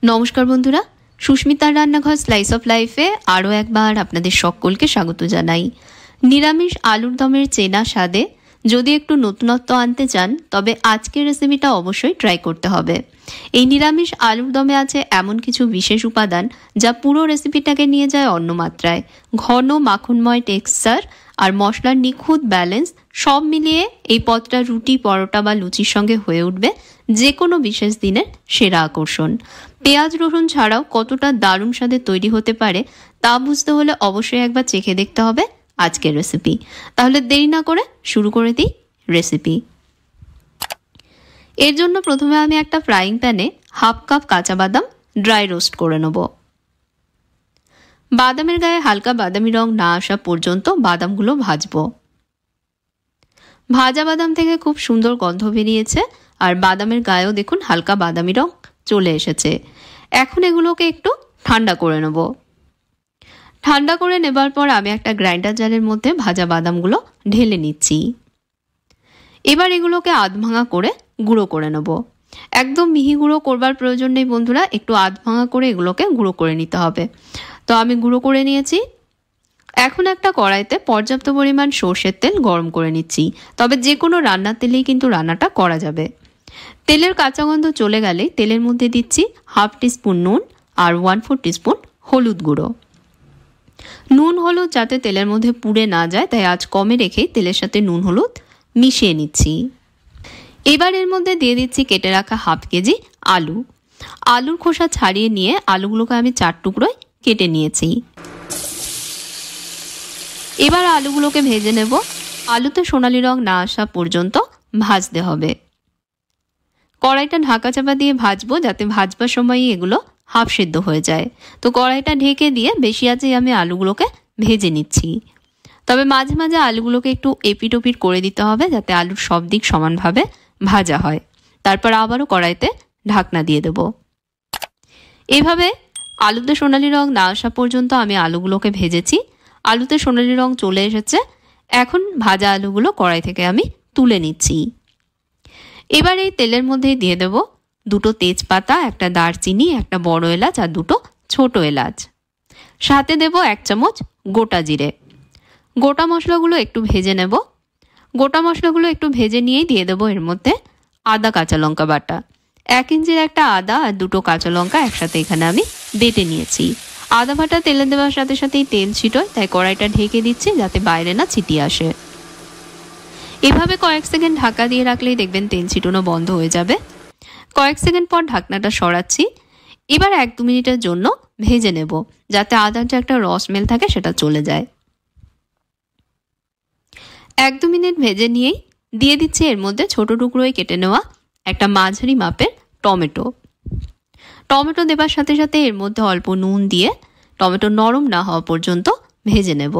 নমস্কার বন্ধুরা, সুস্মিতার রান্নাঘর স্লাইস অফ লাইফে আরও একবার আপনাদের সকলকে স্বাগত জানাই। নিরামিষ আলুর দমের চেনা স্বাদে যদি একটু নতুনত্ব আনতে চান তবে আজকের রেসিপিটা অবশ্যই ট্রাই করতে হবে। এই নিরামিষ আলুর দমে আছে এমন কিছু বিশেষ উপাদান যা পুরো রেসিপিটাকে নিয়ে যায় অন্য মাত্রায়। ঘন মাখনময় টেক্সচার আর মশলার নিখুঁত ব্যালেন্স সব মিলিয়ে এই পদটা রুটি, পরোটা বা লুচির সঙ্গে হয়ে উঠবে যে কোনো বিশেষ দিনের সেরা আকর্ষণ। পেঁয়াজ রসুন ছাড়াও কতটা দারুণ স্বাদে তৈরি হতে পারে তা বুঝতে হলে অবশ্যই একবার চেখে দেখতে হবে আজকের রেসিপি। তাহলে দেরি না করে শুরু করে দিই রেসিপি। এর জন্য প্রথমে আমি একটা ফ্রাইং প্যানে হাফ কাপ কাঁচা বাদাম ড্রাই রোস্ট করে নেব। বাদামের গায়ে হালকা বাদামি রং না আসা পর্যন্ত বাদামগুলো ভাজবো। ভাজা বাদাম থেকে খুব সুন্দর গন্ধ বেরিয়েছে আর বাদামের গায়েও দেখুন হালকা বাদামি রং চলে এসেছে। এখন এগুলোকে একটু ঠান্ডা করে নেব। ঠান্ডা করে নেবার পর আমি একটা গ্রাইন্ডার জারের মধ্যে ভাজা বাদামগুলো ঢেলে নিচ্ছি। এবার এগুলোকে আধ ভাঙা করে গুঁড়ো করে নেব। একদম মিহি গুঁড়ো করবার প্রয়োজন নেই বন্ধুরা, একটু আধ ভাঙা করে এগুলোকে গুঁড়ো করে নিতে হবে। তো আমি গুঁড়ো করে নিয়েছি। এখন একটা কড়াইতে পর্যাপ্ত পরিমাণ সর্ষের তেল গরম করে নিচ্ছি। তবে যে কোনো রান্নার তেলেই কিন্তু রান্নাটা করা যাবে। তেলের কাঁচা গন্ধ চলে গেলে তেলের মধ্যে দিচ্ছি হাফ টিস্পুন নুন আর 1/4 টিস্পুন হলুদ গুঁড়ো। নুন হলুদ যাতে তেলের মধ্যে পুড়ে না যায় তাই আজ কমে রেখে তেলের সাথে নুন হলুদ মিশিয়ে নিচ্ছি। এবার এর মধ্যে দিয়ে দিচ্ছি কেটে রাখা হাফ কেজি আলু। আলুর খোসা ছাড়িয়ে নিয়ে আলুগুলোকে আমি 4 টুকরোয় কেটে নিয়েছি। এবার আলুগুলোকে ভেজে নেব। আলুতে সোনালি রং না আসা পর্যন্ত ভাজতে হবে। কড়াইটা ঢাকা চাপা দিয়ে ভাজবো যাতে ভাজবার সময়ই এগুলো হাফ সেদ্ধ হয়ে যায়। তো কড়াইটা ঢেকে দিয়ে বেশি আঁচেই আমি আলুগুলোকে ভেজে নিচ্ছি। তবে মাঝে মাঝে আলুগুলোকে একটু এপিট ওপিট করে দিতে হবে যাতে আলুর সব দিক সমানভাবে ভাজা হয়। তারপর আবারও কড়াইতে ঢাকনা দিয়ে দেব। এভাবে আলুতে সোনালি রং না আসা পর্যন্ত আমি আলুগুলোকে ভেজেছি। আলুতে সোনালি রং চলে এসেছে। এখন ভাজা আলুগুলো কড়াই থেকে আমি তুলে নিচ্ছি। এবার এই তেলের মধ্যেই দিয়ে দেব 2টো তেজপাতা, একটা দারচিনি, একটা বড় এলাচ আর 2টো ছোট এলাচ। সাথে দেব 1 চামচ গোটা জিরে। গোটা মশলাগুলো একটু ভেজে নেব। গোটা মশলাগুলো একটু ভেজে নিয়েই দিয়ে দেবো এর মধ্যে আদা কাঁচা লঙ্কা বাটা। 1 ইঞ্চির একটা আদা আর 2টো কাঁচা লঙ্কা একসাথে এখানে আমি বেটে নিয়েছি। আদা বাটা তেলে দেওয়ার সাথে সাথেই তেল ছিটোয়, তাই কড়াইটা ঢেকে দিচ্ছি যাতে বাইরে না ছিটিয়ে আসে। এভাবে কয়েক সেকেন্ড ঢাকা দিয়ে রাখলেই দেখবেন তেল ছিটানো বন্ধ হয়ে যাবে। কয়েক সেকেন্ড পর ঢাকনাটা সরাচ্ছি। এবার 1-2 মিনিটের জন্য ভেজে নেব যাতে আদার যে একটা রস স্মেল থাকে সেটা চলে যায়। 1-2 মিনিট ভেজে নিয়েই দিয়ে দিচ্ছি এর মধ্যে ছোট টুকরোয় কেটে নেওয়া একটা মাঝারি মাপের টমেটো। টমেটো দেবার সাথে সাথে এর মধ্যে অল্প নুন দিয়ে টমেটো নরম না হওয়া পর্যন্ত ভেজে নেব।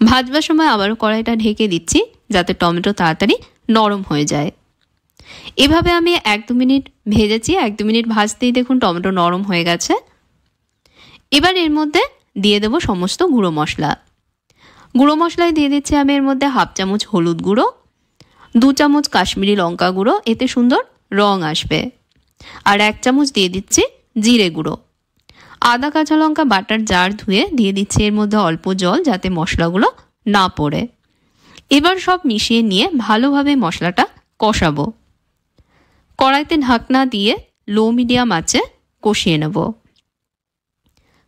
ভাজবার সময় আবারও কড়াইটা ঢেকে দিচ্ছি যাতে টমেটো তাড়াতাড়ি নরম হয়ে যায়। এভাবে আমি 1-2 মিনিট ভেজেছি। 1-2 মিনিট ভাজতেই দেখুন টমেটো নরম হয়ে গেছে। এবার এর মধ্যে দিয়ে দেব সমস্ত গুঁড়ো মশলা। গুঁড়ো মশলায় দিয়ে দিচ্ছি আমি এর মধ্যে হাফ চামচ হলুদ গুঁড়ো, 2 চামচ কাশ্মীরি লঙ্কা গুঁড়ো, এতে সুন্দর রং আসবে, আর 1 চামচ দিয়ে দিচ্ছি জিরে গুঁড়ো। আদা কাঁচা লঙ্কা বাটার জার ধুয়ে দিয়ে দিচ্ছি এর মধ্যে অল্প জল যাতে মশলাগুলো না পড়ে। এবার সব মিশিয়ে নিয়ে ভালোভাবে মশলাটা কষাবো। কড়াইতে ঢাকনা দিয়ে লো মিডিয়াম আঁচে কষিয়ে নেব।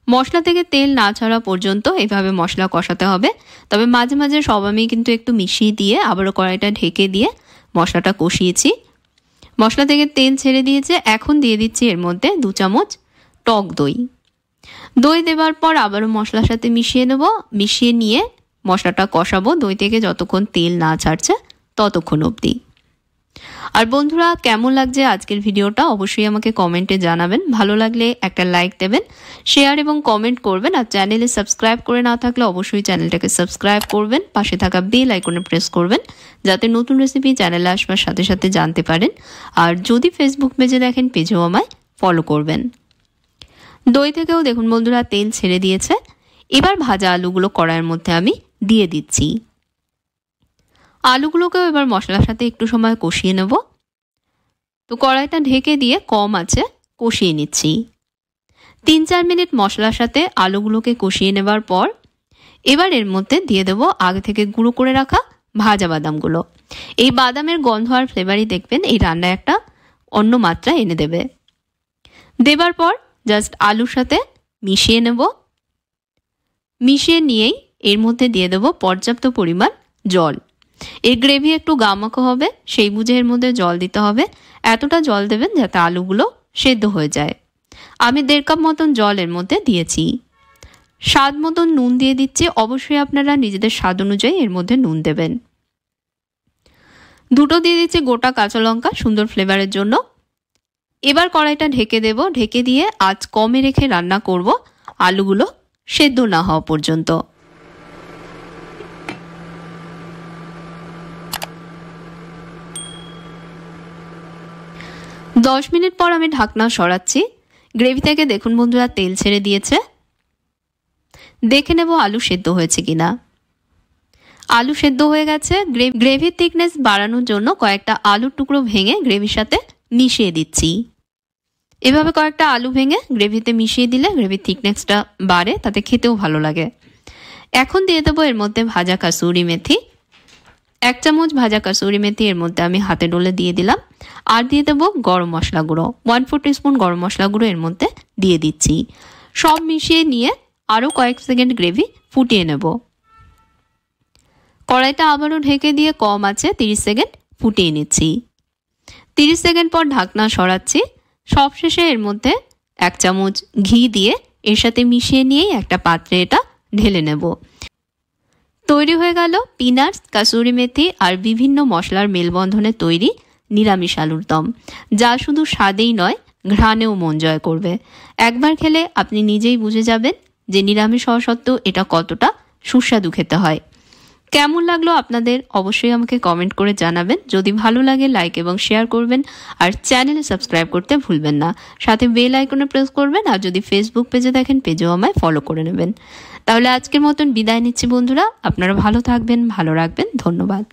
মশলা থেকে তেল না ছাড়া পর্যন্ত এভাবে মশলা কষাতে হবে। তবে মাঝে মাঝে সব আমি কিন্তু একটু মিশিয়ে দিয়ে আবারও কড়াইটা ঢেকে দিয়ে মশলাটা কষিয়েছি। মশলা থেকে তেল ছেড়ে দিয়েছে। এখন দিয়ে দিচ্ছি এর মধ্যে 2 চামচ টক দই। দই দেওয়ার পর আবারও মশলার সাথে মিশিয়ে নেব। মিশিয়ে নিয়ে মশলাটা কষাবো দই থেকে যতক্ষণ তেল না ছাড়ছে ততক্ষণ অবধি। আর বন্ধুরা, কেমন লাগছে আজকের ভিডিওটা অবশ্যই আমাকে কমেন্টে জানাবেন। ভালো লাগলে একটা লাইক দেবেন, শেয়ার এবং কমেন্ট করবেন। আর চ্যানেলে সাবস্ক্রাইব করে না থাকলে অবশ্যই চ্যানেলটাকে সাবস্ক্রাইব করবেন। পাশে থাকা বেল আইকনে প্রেস করবেন যাতে নতুন রেসিপি চ্যানেলে আসবার সাথে সাথে জানতে পারেন। আর যদি ফেসবুক পেজে দেখেন পেজেও আমায় ফলো করবেন। দই থেকেও দেখুন বন্ধুরা তেল ছেড়ে দিয়েছে। এবার ভাজা আলুগুলো কড়াইয়ের মধ্যে আমি দিয়ে দিচ্ছি। আলুগুলোকেও এবার মশলার সাথে একটু সময় কষিয়ে নেব। তো কড়াইটা ঢেকে দিয়ে কম আছে কষিয়ে নিচ্ছি। 3-4 মিনিট মশলার সাথে আলুগুলোকে কষিয়ে নেবার পর এবার এর মধ্যে দিয়ে দেবো আগে থেকে গুঁড়ো করে রাখা ভাজা বাদামগুলো। এই বাদামের গন্ধ আর ফ্লেভারই দেখবেন এই রান্নায় একটা অন্য মাত্রা এনে দেবে। দেবার পর জাস্ট আলুর সাথে মিশিয়ে নেব। মিশিয়ে নিয়েই এর মধ্যে দিয়ে দেবো পর্যাপ্ত পরিমাণ জল। এই গ্রেভি একটু গামাখো হবে, সেই বুঝে এর মধ্যে জল দিতে হবে। এতটা জল দেবেন যাতে আলুগুলো সেদ্ধ হয়ে যায়। আমি 1.5 কাপ মতন জল এর মধ্যে দিয়েছি। স্বাদ মতন নুন দিয়ে দিচ্ছি। অবশ্যই আপনারা নিজেদের স্বাদ অনুযায়ী এর মধ্যে নুন দেবেন। 2টো দিয়ে দিচ্ছি গোটা কাঁচা লঙ্কা সুন্দর ফ্লেভারের জন্য। এবার কড়াইটা ঢেকে দেব। ঢেকে দিয়ে আঁচ কমে রেখে রান্না করব আলুগুলো সেদ্ধ না হওয়া পর্যন্ত। দশ মিনিট পর আমি ঢাকনা সরাচ্ছি। গ্রেভি থেকে দেখুন বন্ধুরা তেল ছেড়ে দিয়েছে। দেখে নেব আলু সেদ্ধ হয়েছে কিনা। আলু সেদ্ধ হয়ে গেছে। গ্রেভির থিকনেস বাড়ানোর জন্য কয়েকটা আলুর টুকরো ভেঙে গ্রেভির সাথে মিশিয়ে দিচ্ছি। এভাবে কয়েকটা আলু ভেঙে গ্রেভিতে মিশিয়ে দিলে গ্রেভির থিকনেসটা বাড়ে, তাতে খেতেও ভালো লাগে। এখন দিয়ে দেবো এর মধ্যে ভাজা কাসুরি মেথি। 1 চামচ ভাজা কাসুরি মেথি এর মধ্যে আমি হাতে ডলে দিয়ে দিলাম। আর দিয়ে দেবো গরম মশলা গুঁড়ো। 1/4 টিস্পুন গরম মশলা গুঁড়ো এর মধ্যে দিয়ে দিচ্ছি। সব মিশিয়ে নিয়ে আরও কয়েক সেকেন্ড গ্রেভি ফুটিয়ে নেব। কড়াইটা আবারও ঢেকে দিয়ে কম আছে 30 সেকেন্ড ফুটিয়ে নিচ্ছি। 30 সেকেন্ড পর ঢাকনা সরাচ্ছি। সবশেষে এর মধ্যে 1 চামচ ঘি দিয়ে এর সাথে মিশিয়ে নিয়েই একটা পাত্রে এটা ঢেলে নেব। তৈরি হয়ে গেল পিনাটস, কাসুরি মেথি আর বিভিন্ন মশলার মেলবন্ধনে তৈরি নিরামিষ আলুর দম, যা শুধু স্বাদেই নয় ঘ্রাণেও মন জয় করবে। একবার খেলে আপনি নিজেই বুঝে যাবেন যে নিরামিষ হওয়া সত্ত্বেও এটা কতটা সুস্বাদু খেতে হয়। কেমন লাগলো আপনাদের অবশ্যই আমাকে কমেন্ট করে জানাবেন। যদি ভালো লাগে লাইক এবং শেয়ার করবেন, আর চ্যানেলে সাবস্ক্রাইব করতে ভুলবেন না। সাথে বেল আইকনে প্রেস করবেন, আর যদি ফেসবুক পেজে দেখেন পেজেও আমায় ফলো করে নেবেন। তাহলে আজকের মতন বিদায় নিচ্ছি বন্ধুরা। আপনারা ভালো থাকবেন, ভালো রাখবেন। ধন্যবাদ।